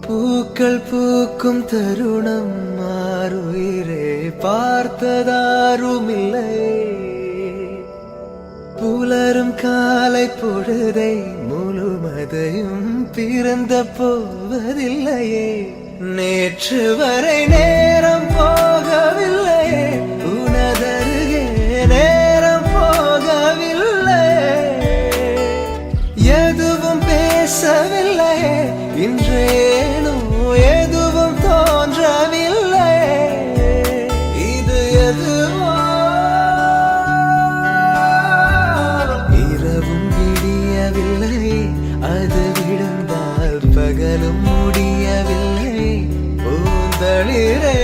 பூக்கள் பூக்கும் தருணம் மாறுயிரே பார்த்ததாருமில்லை. புலரும் காலை பொழுதை முழுமதையும் பிறந்த போவதில்லையே. நேற்று வரை நேரம் போகவில்லையே, உனதருகே நேரம் போகவில்லை. எதுவும் பேசவில்லையே, இன்றேனோ எதுவும் தோன்றவில்லை. இது எதுவோ இரவும் விடியவில்லை, அது விழுந்தால் பகலும் முடியவில்லை. பூந்தளிரே